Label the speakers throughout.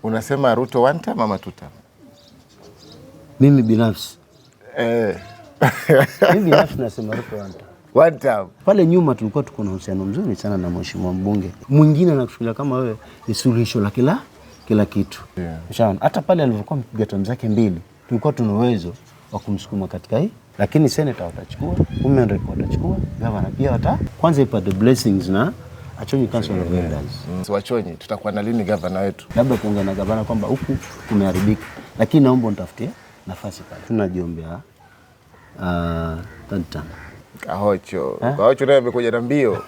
Speaker 1: Unasema Ruto one time ama two time?
Speaker 2: Mimi binafsi. Mimi binafsi nasema Ruto one time.
Speaker 1: One time.
Speaker 2: Pale nyuma tulikuwa tuko na uhusiano mzuri sana na mheshimiwa mbunge. Mwingine anakuchukulia kama wewe ni suluhisho la kila kitu. Yeah. Hata pale alivyokuwa mpiga tamu zake 2, tulikuwa tuna uwezo wa kumsukuma katika hii. Lakini senator watachukua, women rep watachukua, governor pia kwanza ipa the blessings na Achonyi Council of Elders.
Speaker 1: So Achonyi, tutakuwa na lini governor wetu?
Speaker 2: Labda kuongea na governor kwamba huku kumeharibika. Lakini naomba nitafutie nafasi pale. Tunajiombea tantana.
Speaker 1: Kahocho naye amekuja na mbio.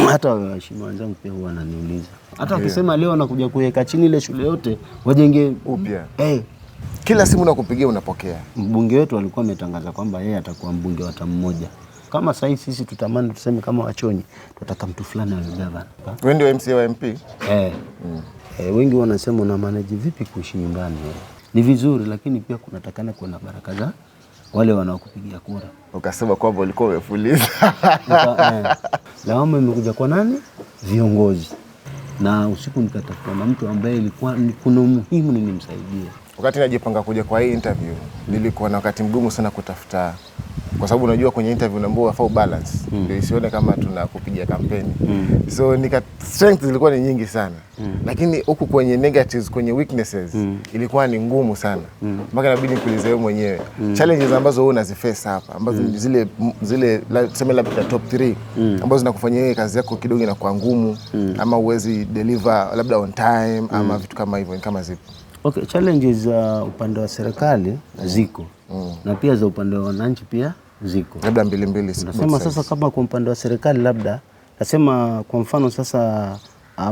Speaker 2: Hata waheshimiwa wenzangu pia huwa wananiuliza. Hata wakisema leo nakuja kuweka chini ile shule yote wajenge
Speaker 1: upya. Kila simu nakupigia unapokea.
Speaker 2: Mbunge wetu alikuwa ametangaza kwamba yeye atakuwa mbunge wa tamu moja. Kama sasa sisi tutamani tuseme kama Wachonyi tutataka mtu fulani awe gavana.
Speaker 1: Wewe ndio MC wa MP?
Speaker 2: Wengi wanasema una manage vipi kuishi nyumbani? Ni vizuri lakini pia kunatakana kuwa na baraka za wale wanaokupigia kura.
Speaker 1: Ukasema kwamba ulikuwa umefuliza.
Speaker 2: Lawama imekuja kwa nani? Viongozi. Na usiku nikatafuta na mtu ambaye ilikuwa kuna umuhimu nimsaidie.
Speaker 1: Wakati najipanga kuja kwa hii interview, nilikuwa na wakati mgumu sana kutafuta, kwa sababu unajua kwenye interview unaambiwa wafaa balance, ndio isione kama tunakupigia kampeni. So strengths zilikuwa ni nyingi sana. Lakini huku kwenye negatives, kwenye weaknesses, ilikuwa ni ngumu sana. Mpaka inabidi nikuulize wewe mwenyewe. Challenges ambazo wewe unaziface hapa, ambazo zile tuseme labda top 3, ambazo zinakufanyia wewe kazi yako kidogo inakuwa ngumu, ama uwezi deliver labda on time, ama vitu kama hivyo, ni kama zipo.
Speaker 2: Okay, challenges za upande wa serikali ziko. Na pia za upande wa wananchi pia ziko.
Speaker 1: Labda mbili.
Speaker 2: Nasema sasa kama kwa upande wa serikali labda nasema kwa mfano sasa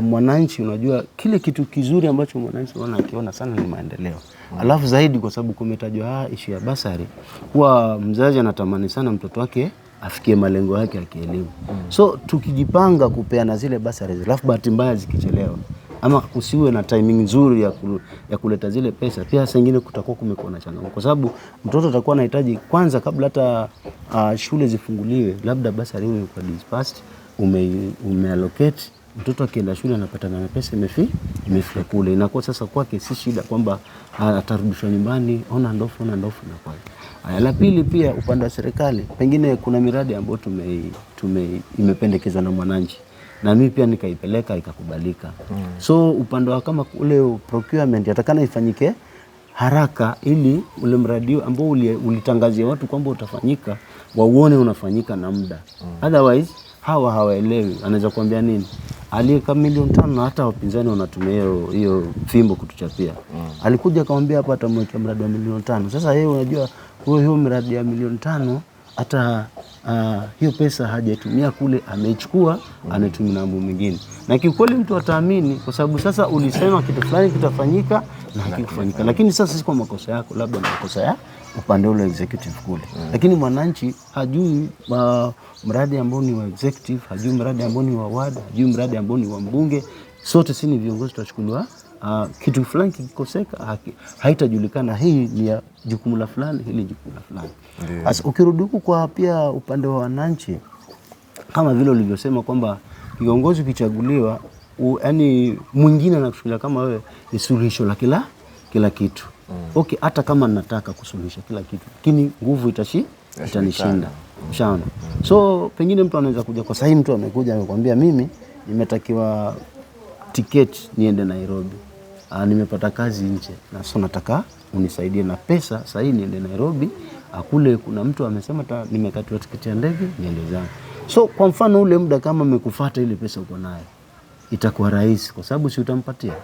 Speaker 2: mwananchi unajua kile kitu kizuri ambacho mwananchi anakiona sana ni maendeleo. Alafu zaidi kwa sababu kumetajwa issue ya basari, huwa mzazi anatamani sana mtoto wake afikie malengo yake ya kielimu. So tukijipanga kupeana zile basari, alafu bahati mbaya zikichelewa ama usiwe na timing nzuri ya kuleta zile pesa, pia saa nyingine kutakuwa kumekuwa na changamoto, kwa sababu mtoto atakuwa anahitaji kwanza kabla hata shule zifunguliwe, labda basari hiyo kwa dispersed umeallocate, mtoto akienda shule anapata na pesa imefika kule, inakuwa sasa kwake si shida kwamba atarudishwa nyumbani ona ndofu na kwa. La pili pia upande wa serikali, pengine kuna miradi ambayo imependekezwa na mwananchi na mimi pia nikaipeleka ikakubalika. So upande wa kama ule procurement yatakana ifanyike haraka ili ule mradi ambao ulitangazia watu kwamba utafanyika wauone unafanyika na muda. Otherwise hawaelewi. Anaweza kuambia nini? Aliyeka 5 milioni na hata wapinzani wanatumia hiyo fimbo kutuchapia. Alikuja akamwambia hapa atamwekea mradi wa 5 milioni. Sasa yeye unajua hiyo mradi ya 5 milioni hata hiyo pesa hajatumia kule, amechukua anatumia na mambo mengine. Na kiukweli mtu ataamini kwa sababu sasa ulisema kitu fulani kitafanyika na hakikufanyika. Lakini sasa si kwa makosa yako, labda makosa ya upande ule executive kule. Lakini mwananchi hajui mradi ambao ni wa executive, hajui mradi ambao ni wa ward, hajui mradi ambao ni wa mbunge. Sote si ni viongozi tutachukuliwa kitu fulani kikoseka haitajulikana hii ni ya jukumu la fulani, hili jukumu la fulani. Sasa ukirudi huku kwa pia upande wa wananchi, kama vile ulivyosema kwamba viongozi ukichaguliwa yani mwingine anakuchukulia kama wewe ni suluhisho la kila kitu. Okay, hata kama nataka kusuluhisha kila kitu lakini nguvu itanishinda. Mshaona. So pengine mtu anaweza kuja kwa sahihi, mtu amekuja amekwambia mimi nimetakiwa tiketi niende Nairobi. Nimepata kazi nje na so nataka unisaidie na pesa sahihi niende Nairobi. Kule kuna mtu amesema nimekatiwa tiketi ya ndege niende zangu. So kwa mfano ule muda kama amekufuata ile pesa uko nayo, itakuwa rahisi kwa sababu si utampatia.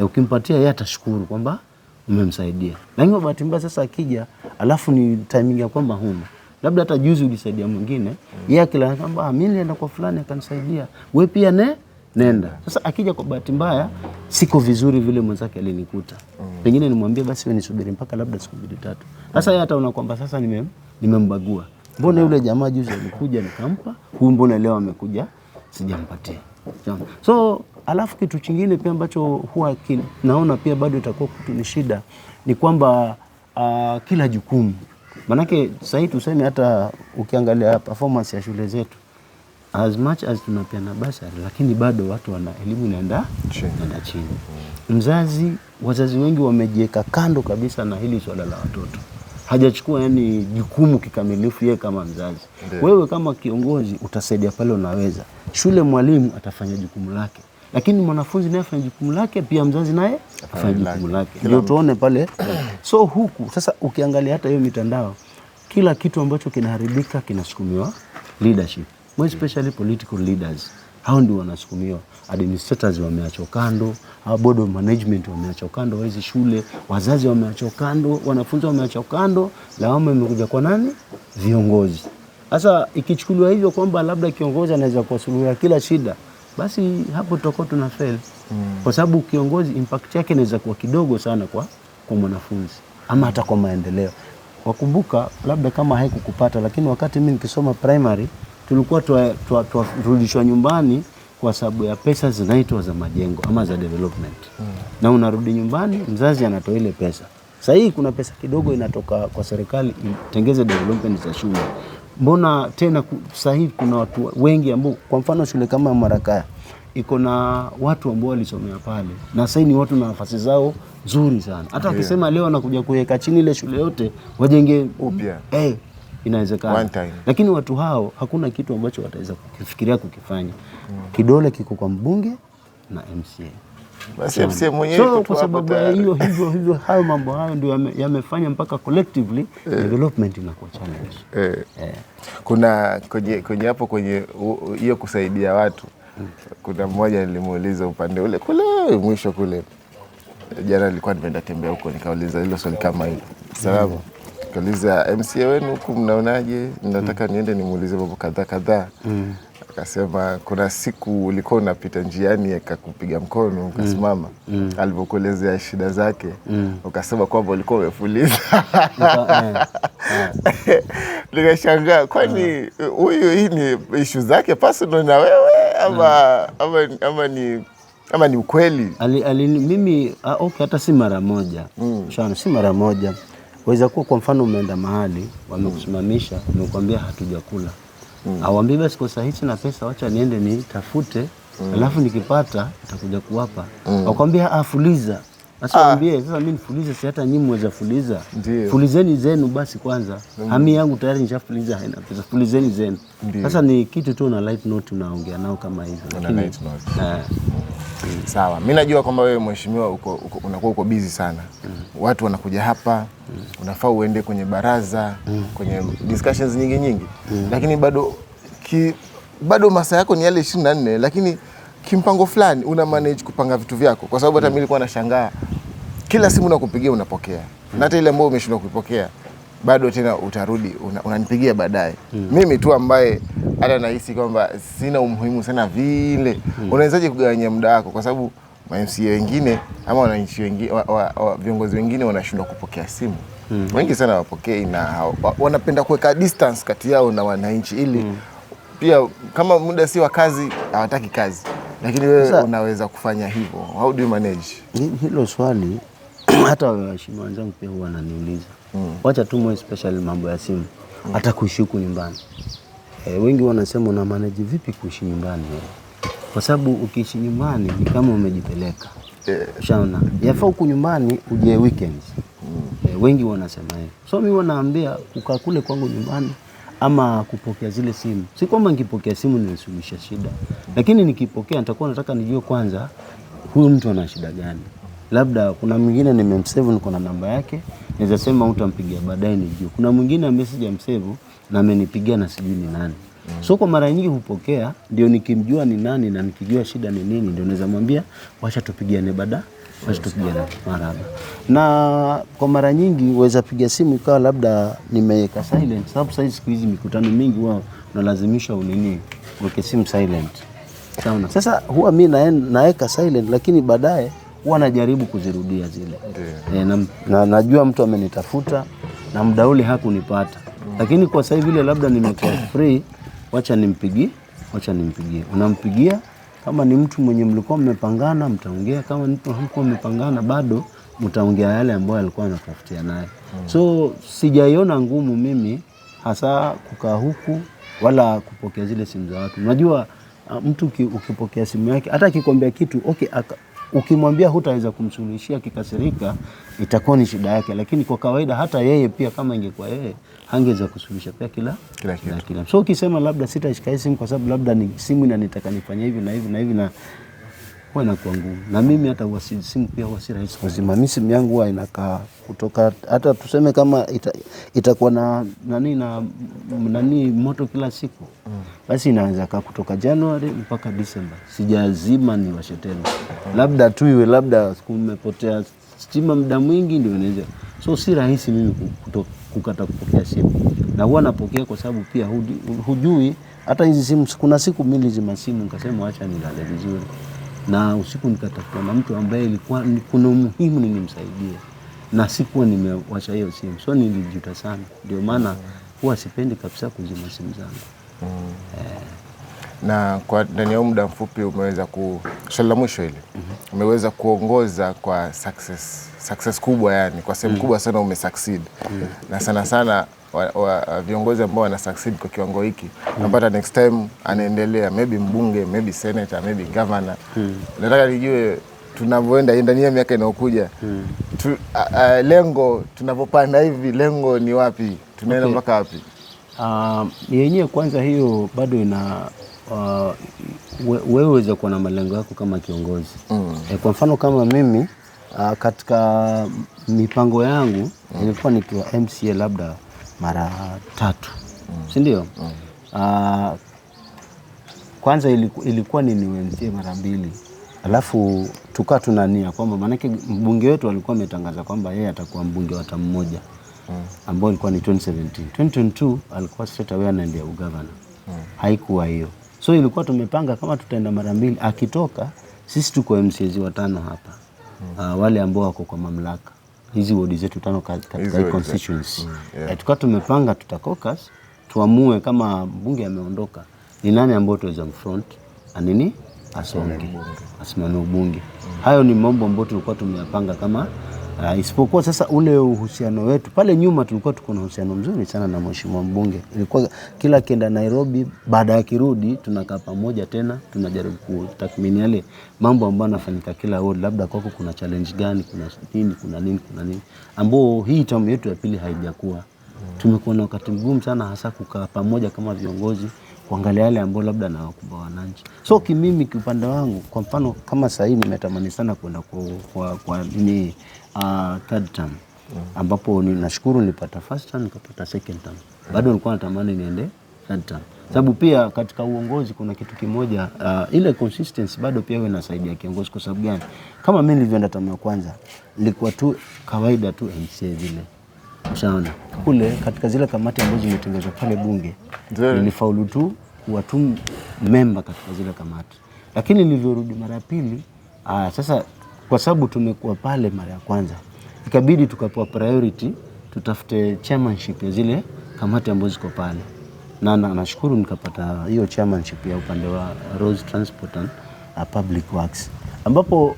Speaker 2: Ukimpatia yeye atashukuru kwamba umemsaidia. Lakini bahati mbaya sasa akija alafu ni timing ya kwamba huna. Labda hata juzi ulisaidia mwingine, yeye akila kwamba mimi nilienda kwa fulani akanisaidia, wewe pia nenda. Sasa akija kwa bahati mbaya siko vizuri vile mwenzake alinikuta. Pengine nimwambie basi wewe nisubiri mpaka labda siku 2-3. Sasa yeye hata unakwamba sasa nimembagua. Mbona yule jamaa juzi alikuja nikampa, huyu mbona leo amekuja sijampatia. So alafu kitu kingine pia ambacho huwa naona pia bado itakuwa ni shida ni kwamba kila jukumu. Manake sasa hivi tuseme hata ukiangalia performance ya shule zetu as much as tunapeana basari, lakini bado watu wana elimu inaenda chini. Wazazi wengi wamejiweka kando kabisa na hili swala la watoto. Hajachukua yani jukumu kikamilifu yeye kama mzazi. Wewe kama kiongozi utasaidia pale unaweza. Shule mwalimu atafanya jukumu lake. Lakini mwanafunzi naye afanye jukumu lake, pia mzazi naye afanye jukumu lake. Ndio tuone pale. So huku sasa ukiangalia hata hiyo mitandao, kila kitu ambacho kinaharibika kinasukumiwa leadership. More especially political leaders. Hao ndio wanasukumiwa. Administrators wameachwa kando, board of management wameachwa kando, hizi shule, wazazi wameachwa kando, wanafunzi wameachwa kando, lawama imekuja kwa nani? Viongozi. Sasa ikichukuliwa hivyo kwamba labda kiongozi anaweza kusuluhisha kila shida, basi hapo tutakuwa tuna fail. Kwa sababu kiongozi impact yake inaweza kuwa kidogo sana kwa mwanafunzi ama hata kwa maendeleo. Wakumbuka labda kama haikukupata, lakini wakati mimi nikisoma primary tulikuwa turudishwa nyumbani kwa sababu ya pesa zinaitwa za majengo ama za development. Na unarudi nyumbani, mzazi anatoa ile pesa. Sasa hii kuna pesa kidogo inatoka kwa serikali itengeze development za shule. Mbona tena sasa hivi kuna watu wengi ambao, kwa mfano shule kama Marakaya iko na watu ambao walisomea pale, na sasa ni watu na nafasi zao nzuri sana. Hata akisema leo anakuja kuweka chini ile shule yote wajenge upya, inawezekana. Lakini watu hao hakuna kitu ambacho wataweza kufikiria kukifanya. Kidole kiko kwa mbunge na MCA.
Speaker 1: Basi MCA mwenyewe
Speaker 2: so, kwa sababu hivyo hayo mambo hayo ndio yamefanya mpaka collectively development inakuwa challenge.
Speaker 1: Kuna kwenye hapo kwenye hiyo kusaidia watu. Kuna mmoja nilimuuliza upande ule kule mwisho kule. Jana nilikuwa nimeenda tembea huko, nikauliza hilo swali kama hilo. Salamu. Kauliza MCA wenu huku mnaonaje? Nataka niende nimuulize mambo kadhaa. Akasema kuna siku ulikuwa unapita njiani akakupiga mkono ukasimama. Alipokuelezea shida zake ukasema kwamba ulikuwa umefuliza. Nikashangaa, kwani huyu hii ni issue zake personal na wewe ama ni ukweli?
Speaker 2: Mimi hata si mara moja. Si mara moja. Waweza kuwa kwa mfano umeenda mahali, wamekusimamisha, wamekwambia hatujakula. Awambie basi kwa sahihi na pesa, wacha niende nitafute, alafu nikipata nitakuja kuwapa. Wakwambia fuliza. Sasa waambie sasa mimi nifulize, si hata nyinyi mweza fuliza. Fulizeni zenu basi kwanza. Hami yangu tayari nishafuliza, haina pesa. Fulizeni zenu. Sasa ni kitu tu na light note unaongea nao kama hivyo.
Speaker 1: Lakini light note. Sawa. Mimi najua kwamba wewe mheshimiwa unakuwa uko busy sana. Watu wanakuja hapa, unafaa uende kwenye baraza, kwenye discussions nyingi. Lakini bado masaa yako ni yale 24, lakini kimpango fulani una manage kupanga vitu vyako. Kwa sababu hata mimi nilikuwa nashangaa kila simu nakupigia unapokea. Na hata ile ambayo umeshindwa kuipokea bado tena utarudi unanipigia baadaye. Mimi tu ambaye hata nahisi kwamba sina umuhimu sana vile. Unawezaje kugawanya muda wako? Kwa sababu MCA wengine ama wananchi wengine, viongozi wengine wanashindwa kupokea simu. Wengi sana wapokei na wanapenda kuweka distance kati yao na wananchi ili pia kama muda si wa kazi hawataki kazi. Lakini wewe unaweza kufanya hivyo. How do you manage?
Speaker 2: Hilo swali hata waheshimiwa wenzangu pia huwa wananiuliza. Wacha tu more especially mambo ya simu. Hata kuishi huku nyumbani. Wengi wanasema una manage vipi kuishi nyumbani? Kwa sababu ukiishi nyumbani ni kama umejipeleka. Ushaona? Yafaa huku nyumbani uje weekends. Wengi wanasema hivyo. So mimi wanaambia kukaa kule kwangu nyumbani ama kupokea zile simu. Si kwamba nikipokea simu nilisuluhisha shida. Lakini nikipokea nitakuwa nataka nijue kwanza huyu mtu ana shida gani. Labda kuna mwingine nimemsave niko na namba yake, naweza sema utampigia baadaye nijue. Kuna mwingine ambaye sijamsave na amenipigia na sijui ni nani. So kwa mara nyingi hupokea, ndio nikimjua ni nani na nikijua shida ni nini ndio naweza mwambia wacha tupigiane baadaye. Wacha tupigiane maraba. Na kwa mara nyingi uweza piga simu ikawa labda nimeweka silent. Sababu sasa siku hizi mikutano mingi wao unalazimisha uweke simu silent. Sawa. Sasa huwa mimi naweka silent, lakini baadaye huwa najaribu kuzirudia zile. Na najua mtu amenitafuta na muda ule hakunipata. Lakini kwa sasa vile labda nimekuwa free, wacha nimpigie. Unampigia kama ni mtu mwenye mlikuwa mmepangana mtaongea, kama mtu hamkuwa mmepangana bado mtaongea yale ambayo alikuwa anatafutia naye. So sijaiona ngumu mimi hasa kukaa huku wala kupokea zile simu za watu. Unajua mtu ukipokea simu yake hata akikwambia kitu okay, ukimwambia hutaweza kumsuluhishia, kikasirika, itakuwa ni shida yake, lakini kwa kawaida hata yeye pia kama ingekuwa yeye hangeweza kusuluhisha pia kila. So ukisema labda sitashika simu kwa sababu labda ni simu inanitaka nifanye hivi na hivi na hivi, na huwa inakuwa ngumu. Na mimi hata simu pia huwa si rahisi kuzima. Mimi simu yangu huwa inakaa kutoka, hata tuseme kama itakuwa na nani moto kila siku, basi inaweza kaa kutoka Januari mpaka December sijazima ni washe tena. Labda tu iwe labda kumepotea stima muda mwingi ndio inaweza. So si rahisi mimi kukata kupokea simu, na huwa napokea kwa sababu pia hujui hata hizi simu. Kuna siku mimi nilizima simu nikasema acha nilale vizuri, na usiku nikatafuta na mtu ambaye ilikuwa kuna umuhimu nimsaidie, na sikuwa nimewacha hiyo simu. So nilijuta sana, ndio maana huwa sipendi kabisa kuzima simu zangu.
Speaker 1: Na kwa ndani ya muda mfupi umeweza swali la mwisho hili, umeweza kuongoza kwa success kubwa, yani kwa sehemu kubwa sana umesucceed. Na sana sana viongozi ambao wana succeed kwa kiwango hiki, napata next time anaendelea maybe mbunge, maybe senator, maybe governor. Nataka nijue tunavyoenda ndani ya miaka inayokuja, lengo tunapopanda hivi, lengo ni wapi? Tunaenda mpaka wapi?
Speaker 2: Yenyewe kwanza hiyo bado ina wewe uweze kuwa na malengo yako kama kiongozi. Kwa mfano kama mimi katika mipango yangu ilikuwa nikiwa MCA labda mara 3, si ndio? Kwanza ilikuwa ni MCA mara 2, alafu tukaa tunania kwamba manake mbunge wetu alikuwa ametangaza kwamba yeye atakuwa mbunge wa term moja, ambao ilikuwa ni 2017. 2022 alikuwa straight away anaendea ugavana. Haikuwa hiyo. So ilikuwa tumepanga kama tutaenda mara 2, akitoka sisi tuko MCAs 5 hapa. Wale ambao wako kwa mamlaka hizi wodi zetu 5 katika constituency. Tulikuwa tumepanga tutakocus tuamue kama mbunge ameondoka ni nani ambao tuweza mfront anini asonge asimame ubunge. Hayo ni mambo ambayo tulikuwa tumeyapanga kama isipokuwa sasa ule uhusiano wetu pale nyuma tulikuwa tuko na uhusiano mzuri sana na mheshimiwa mbunge. Ilikuwa kila kienda Nairobi, baada ya kirudi tunakaa pamoja tena, tunajaribu kutathmini yale mambo ambayo yanafanyika kila ward, labda kwako kuna challenge gani, kuna nini ambao hii term yetu ya pili haijakuwa. Tumekuwa na wakati mgumu sana, hasa kukaa pamoja kama viongozi kuangalia yale ambao labda na wakubwa wananchi. So kimimi kiupande wangu, kwa mfano kama sasa hivi nimetamani sana kwenda kwa nini third term, ambapo ninashukuru nilipata first term nikapata second term. Bado nilikuwa natamani niende third term. Sababu pia katika uongozi kuna kitu kimoja, ile consistency bado pia inasaidia kiongozi. Kwa sababu gani? Kama mimi nilivyoenda term ya kwanza nilikuwa tu kawaida tu MCA vile. Ushaona kule katika zile kamati ambazo zimetengezwa pale bunge nilifaulu tu kuwa tu member katika zile kamati. Lakini nilivyorudi mara ya pili, sasa kwa sababu tumekuwa pale mara ya kwanza, ikabidi tukapewa priority tutafute chairmanship ya zile kamati ambazo ziko pale. Na nashukuru nikapata hiyo chairmanship ya upande wa Roads, Transport and Public Works, ambapo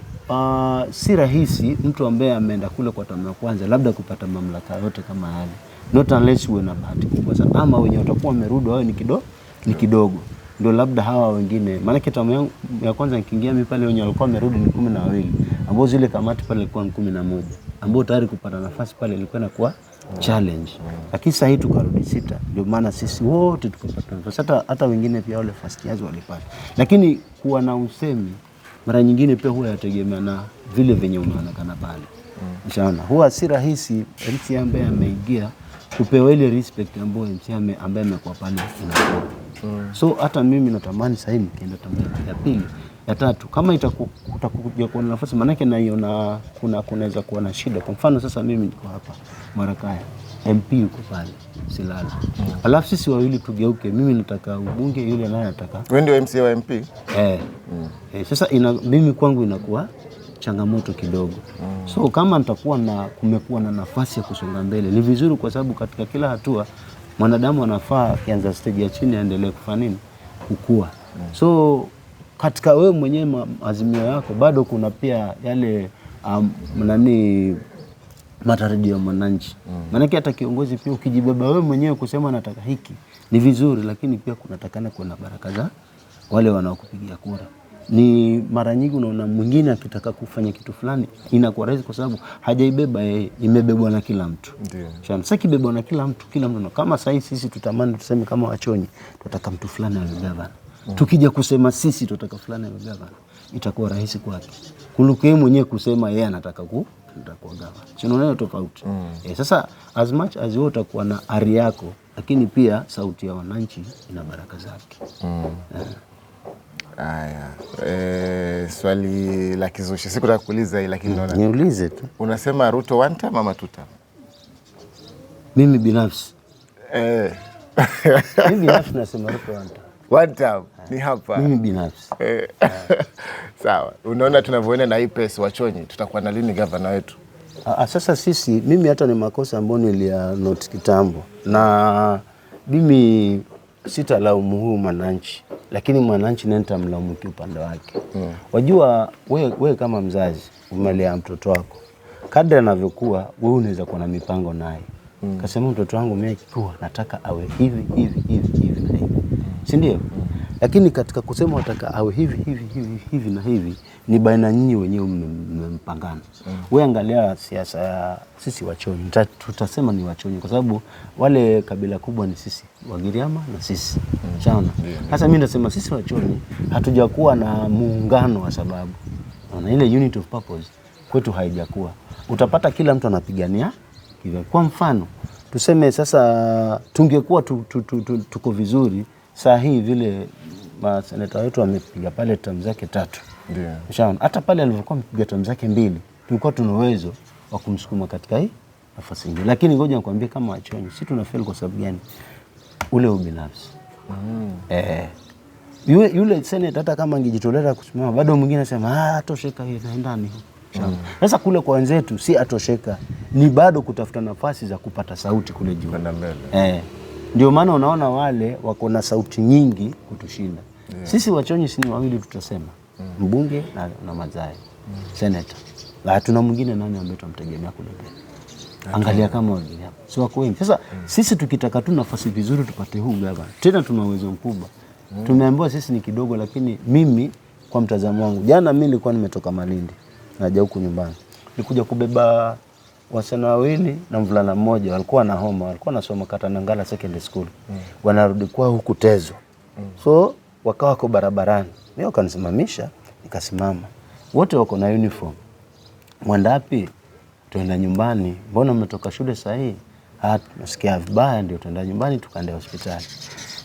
Speaker 2: si rahisi mtu ambaye ameenda kule kwa tamu ya kwanza labda kupata mamlaka yote kama yale, not unless uwe na bahati kubwa sana, ama wenye watakuwa wamerudi wao ni kidogo ndio labda hawa wengine. Maana tamu yangu ya kwanza nikiingia mimi pale wenye walikuwa wamerudi ni 12, ambao zile kamati pale ilikuwa 11, ambao tayari kupata nafasi pale ilikuwa inakuwa challenge. Lakini sasa hii tukarudi 6, ndio maana sisi wote tukapata nafasi, hata wengine pia wale first years walipata. Lakini kuwa na usemi mara nyingine pia huwa yategemea na vile venye unaonekana pale. Mshaona huwa si rahisi MCA ambaye ameingia kupewa ile respect ambayo MCA ambaye amekuwa pale inakuwa. So hata mimi natamani sasa hivi nikienda tamu ya pili ya 3 kama utakuja kuwa na nafasi, maana yake naiona kunaweza kuwa na shida. Kwa mfano sasa mimi niko hapa Marakaya, MP yuko pale Silala. Alafu sisi wawili tugeuke, mimi nataka ubunge, yule naye anataka.
Speaker 1: Wewe ndio MCA wa MP?
Speaker 2: Sasa mimi kwangu inakuwa changamoto kidogo. So kama nitakuwa kumekuwa na nafasi ya kusonga mbele ni vizuri, kwa sababu katika kila hatua mwanadamu anafaa kianza stage ya chini aendelee kufanya nini? Kukua. So katika wewe mwenyewe azimio yako bado kuna pia yale matarajio ya mwananchi. Maana hata kiongozi pia ukijibeba wewe mwenyewe kusema nataka hiki, ni vizuri, lakini pia kunatakana kuwa na baraka za wale wanaokupigia kura. Ni mara nyingi unaona mwingine akitaka kufanya kitu fulani inakuwa rahisi kwa sababu hajaibeba yeye, imebebwa na kila mtu.
Speaker 1: Ndio.
Speaker 2: Sasa kibebwa na kila mtu kama sasa sisi tutamani tuseme kama Wachonyi tunataka mtu fulani awe gavana. Tukija kusema sisi tunataka fulani awe gavana, itakuwa rahisi kwake kuliko yeye mwenyewe kusema yeye anataka kuwa gavana. Unaona tofauti. Sasa as much as wewe utakuwa na ari yako, lakini pia sauti ya wananchi ina baraka zake.
Speaker 1: Haya, swali la kizushi. Sikutaka kuuliza hili lakini naona
Speaker 2: niulize tu.
Speaker 1: Unasema Ruto one time ama two time?
Speaker 2: Mimi binafsi mimi binafsi nasema Ruto one time.
Speaker 1: One time ni hapa.
Speaker 2: Mimi binafsi.
Speaker 1: Sawa. Unaona tunavyoenda na IPS Wachonyi tutakuwa na lini gavana wetu?
Speaker 2: Sasa mimi hata ni makosa ambayo nilianote kitambo, na mimi sitalaumu huyu mwananchi, lakini mwananchi naye nitamlaumu upande wake. Wajua wewe kama mzazi umelea mtoto wako, kadri anavyokuwa wewe unaweza kuwa na mipango naye. Kasema mtoto wangu mimi akikua nataka awe hivi na hivi, si ndio? Lakini katika kusema wataka awe hivi na hivi ni baina nyinyi wenyewe mmempangana. Wewe angalia siasa ya sisi Wachonyi, tutasema ni Wachonyi kwa sababu wale kabila kubwa ni sisi Wagiriama na sisi. Sawa. Sasa mimi nasema sisi Wachonyi hatujakuwa na muungano wa sababu na ile unit of purpose kwetu haijakuwa. Utapata kila mtu anapigania hivyo. Kwa mfano tuseme sasa tungekuwa tuko vizuri saa hii vile maseneta wetu wamepiga pale term zake 3.
Speaker 1: Ndio.
Speaker 2: Ushaona hata pale alivyokuwa amepiga term zake 2 tulikuwa tuna uwezo wa kumsukuma katika hii nafasi nyingine. Lakini ngoja nikwambie kama Wachonyi sisi tunafail kwa sababu gani? Ule ubinafsi. Yule seneta hata kama angejitolea kusimama bado mwingine anasema atosheka hii naendani. Sasa kule kwa wenzetu si atosheka, ni bado kutafuta nafasi za kupata sauti kule juu.
Speaker 1: Kwenda mbele.
Speaker 2: Ndio maana unaona wale wako na sauti nyingi kutushinda. Sisi Wachonyi si ni wawili tutasema. Mbunge na Mazai. Senator. Na tuna mwingine nani ambaye tunamtegemea kule mbele. Angalia kama wengine hapo. Si wako wengi. Sasa sisi tukitaka tu nafasi vizuri tupate huu gavana. Tena tuna uwezo mkubwa. Tumeambiwa sisi ni kidogo, lakini mimi kwa mtazamo wangu, jana mimi nilikuwa nimetoka Malindi naja huku nyumbani. Nilikuja kubeba wasichana wawili na mvulana mmoja, walikuwa na homa, walikuwa nasoma Katanangala Secondary School. Wanarudi kwa huku Tezo. So wakawa kwa barabarani. Mimi wakanisimamisha, nikasimama. Wote wako na uniform. Mwenda wapi? Tuenda nyumbani. Mbona mmetoka shule saa hii? Nasikia vibaya, ndio tuenda nyumbani tukaenda hospitali.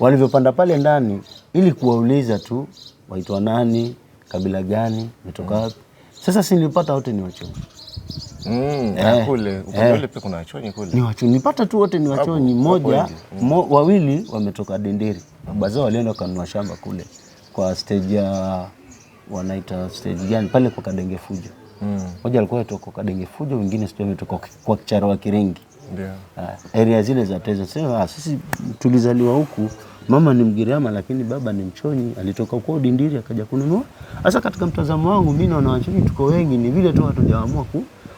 Speaker 2: Walivyopanda pale ndani ili kuwauliza tu waitwa nani, kabila gani, umetoka wapi. Sasa si nilipata wote ni Wachonyi.
Speaker 1: Kule upande pia kuna Wachonyi kule.
Speaker 2: Ni Wachonyi. Nilipata tu wote ni Wachonyi. Mmoja wawili wametoka Denderi. Baba zao walienda kanunua shamba kule kwa stage ya wanaita stage gani pale kwa Kadenge Fujo. Mmoja alikuwa kutoka Kadenge Fujo, mwingine sio ametoka kwa Kicharo wa Kiringi. Ndio. Area zile za Tezo. Sisi tulizaliwa huku, mama ni Mgiriama lakini baba ni Mchonyi, alitoka huko Denderi akaja kununua. Sasa katika mtazamo wangu mimi naona Wachonyi tuko wengi, ni vile tu hatujaamua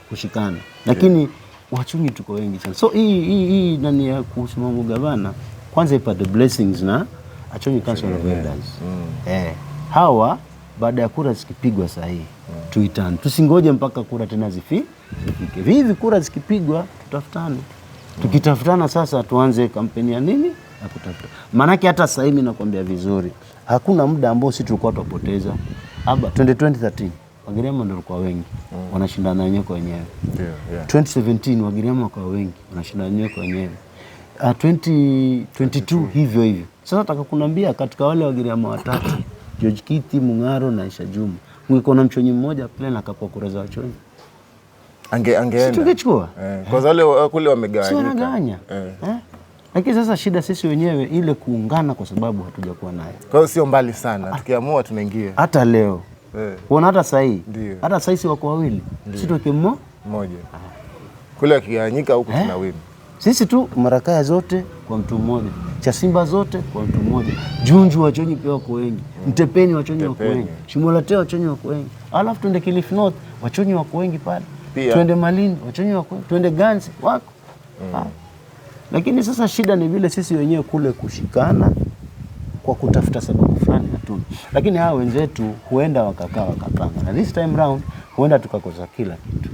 Speaker 2: kushikana. Lakini Wachonyi tuko wengi sana. So hii nani ya kuhusu mambo gavana, kwanza ipate blessings na Wachonyi Council of Elders. Hawa baada ya kura zikipigwa saa hii tuitane. Tusingoje mpaka kura tena zifike. Hivi kura zikipigwa tutafutane. Tukitafutana sasa tuanze kampeni ya nini? Na kutafuta. Maanake hata sasa hivi nakwambia vizuri, hakuna muda ambao sisi tulikuwa tupoteza. 2013 Wagiriama ndio walikuwa wengi. Wanashindana wenyewe kwa wenyewe. 2017 Wagiriama walikuwa wengi. Wanashindana wenyewe kwa wenyewe. 2022 hivyo. Sasa nataka kuniambia katika wale Wagiriama watatu, George Kiti, Mung'aro na Aisha Juma, mwiko na Mchonyi mmoja pale na akakua kura za Wachonyi.
Speaker 1: Angeenda.
Speaker 2: Tungechukua.
Speaker 1: Kwa sababu wale kule wamegawanyika.
Speaker 2: Sio wanagawanya. Lakini sasa shida sisi wenyewe ile kuungana kwa sababu hatujakuwa nayo.
Speaker 1: Kwa hiyo sio mbali sana. Tukiamua tunaingia.
Speaker 2: Hata leo. Unaona hata sasa hii. Hata sasa hizi wako wawili. Sisi tuko
Speaker 1: mmoja. Kule wakigawanyika huku tunawini.
Speaker 2: Sisi tu Marakaya zote kwa mtu mmoja. Chasimba zote kwa mtu mmoja. Junju Wachonyi pia wako wengi. Mtepeni Wachonyi wako wengi. Shimolate Wachonyi wako wengi. Alafu tuende Kilifi North, Wachonyi wako wengi pale. Tuende Malindi, Wachonyi wako wengi. Tuende Ganzi wako. Lakini sasa shida ni vile sisi wenyewe kule kushikana kwa kutafuta sababu fulani hatuna. Lakini hawa wenzetu huenda wakakaa wakapanga. Na this time round huenda tukakosa kila kitu.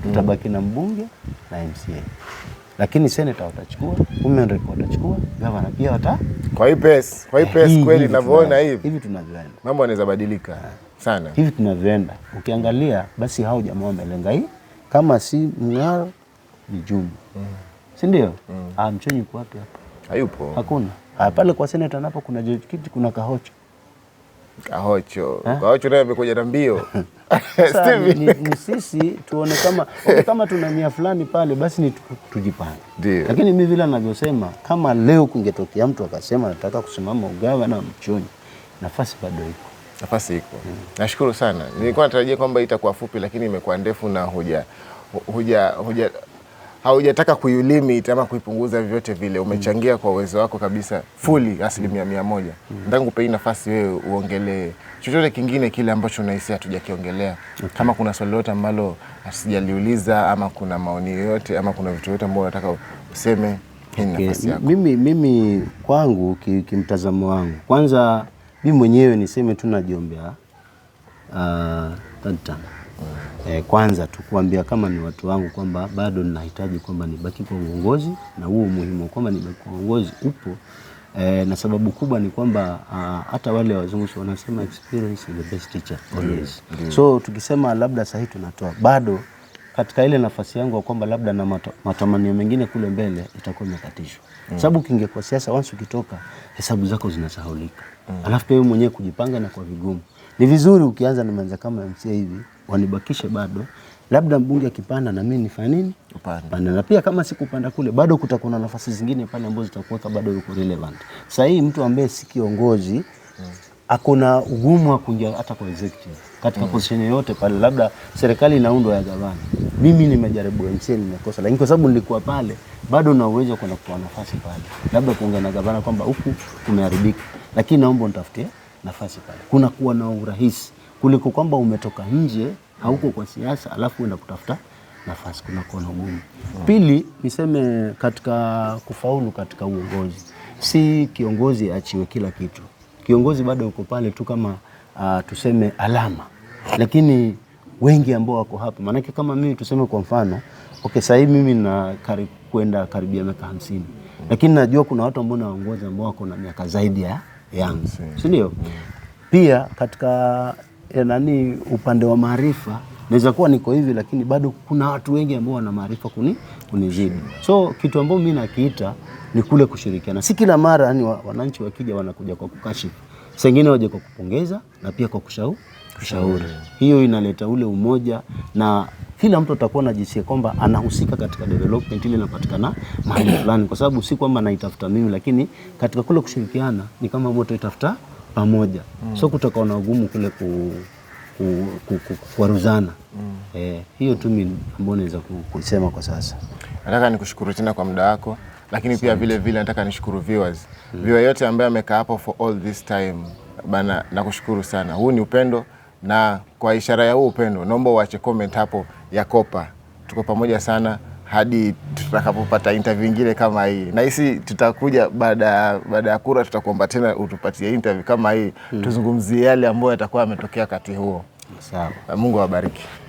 Speaker 2: Tutabaki na mbunge na MCA. Lakini senator watachukua, women rep watachukua, governor pia
Speaker 1: Kwa hii pesa kweli ninavyoona
Speaker 2: hivi tunavyoenda.
Speaker 1: Mambo yanaweza badilika sana.
Speaker 2: Hivi tunavyoenda. Ukiangalia basi hao jamaa wamelenga hii kama si Mng'aro ni Juma. Si ndio? Mchonyi kwa wapi hapa?
Speaker 1: Hayupo.
Speaker 2: Hakuna. Pale kwa senator napo kuna George Kiti, kuna Kahocho.
Speaker 1: Kahocho naye amekuja na mbio.
Speaker 2: Ni sisi tuone kama tuna nia fulani pale basi ni tujipange. Lakini mimi vile ninavyosema kama leo kungetokea mtu akasema nataka kusimama ugavana Mchonyi, nafasi bado iko.
Speaker 1: Nafasi iko. Nashukuru sana. Nilikuwa natarajia kwamba itakuwa fupi lakini imekuwa ndefu na haujataka kuilimit ama kuipunguza vyovyote vile. Umechangia kwa uwezo wako kabisa fully 100%. Nataka kupe nafasi wewe uongelee chochote kingine kile ambacho unahisi hatujakiongelea. Kama kuna swali lolote ambalo sijaliuliza ama kuna maoni yoyote ama kuna vitu vyote ambavyo unataka useme, hii nafasi yako.
Speaker 2: Mimi kwangu kimtazamo wangu. Kwanza mimi mwenyewe niseme tu najiombea kwanza tu kuambia kama ni watu wangu kwamba bado ninahitaji kwamba nibaki kwa uongozi, na huo muhimu kwamba nibaki kwa uongozi upo. Na sababu kubwa ni kwamba hata wale wazungu wanasema experience is the best teacher always. So tukisema labda sasa tunatoa bado katika ile nafasi yangu kwamba labda na matamanio mengine kule mbele itakuwa imekatishwa. Sababu kingekuwa siasa once ukitoka hesabu zako zinasahaulika. Alafu pia wewe mwenyewe kujipanga na kwa vigumu. Ni vizuri ukianza na manza kama MCA hivi wanibakishe bado labda mbunge akipanda na mimi nifanye nini? Upande. Na pia kama sikupanda kule bado kutakuwa na nafasi zingine pale ambazo zitakuweka bado yuko relevant. Sasa hii mtu ambaye si kiongozi hakuna ugumu wa kuingia hata kwa executive katika position yote pale, labda serikali inaundwa ya gavana. Mimi nimejaribu MCA nimekosa, lakini kwa sababu nilikuwa pale bado na uwezo kuna kutoa nafasi pale, labda kuongea na gavana kwamba huku kumeharibika, lakini naomba nitafutie nafasi pale. Kuna kuwa na urahisi kuliko kwamba umetoka nje hauko kwa siasa alafu uenda kutafuta nafasi, kuna kuwa na ugumu. Pili niseme katika kufaulu katika uongozi, si kiongozi achiwe kila kitu. Kiongozi bado uko pale tu kama tuseme alama, lakini wengi ambao wako hapa, manake kama mimi tuseme kwa mfano, sasa hivi mimi na kwenda karibia miaka 50, lakini najua kuna watu ambao naongoza ambao wako na miaka zaidi ya yangu, si ndio? Pia katika upande wa maarifa naweza kuwa niko hivi, lakini bado kuna watu wengi ambao wana maarifa kunizidi. So kitu ambao mimi nakiita ni kule kushirikiana. Si kila mara wananchi wakija wanakuja kwa kukashifu. Sengine waje kwa kupongeza na pia kwa kushauri. Hiyo inaleta ule umoja na kila mtu atakuwa anajisikia kwamba anahusika katika development ile inapatikana mahali fulani, kwa sababu si kwamba naitafuta mimi, lakini katika kule kushirikiana ni kama moto itafuta pamoja. So kutakuwa na ugumu kule kuaruzana. Hiyo tu mimi ambayo naweza kusema kwa sasa.
Speaker 1: Nataka nikushukuru tena kwa muda wako, lakini pia vile nataka nishukuru viewers. Viewer yote ambaye amekaa hapo for all this time bana, nakushukuru sana. Huu ni upendo, na kwa ishara ya huu upendo naomba uache comment hapo ya kopa. Tuko pamoja sana hadi tutakapopata interview nyingine kama hii. Na hisi tutakuja baada ya kura, tutakuomba tena utupatie interview kama hii, tuzungumzie yale ambayo yatakuwa yametokea wakati huo.
Speaker 2: Sawa.
Speaker 1: Mungu awabariki.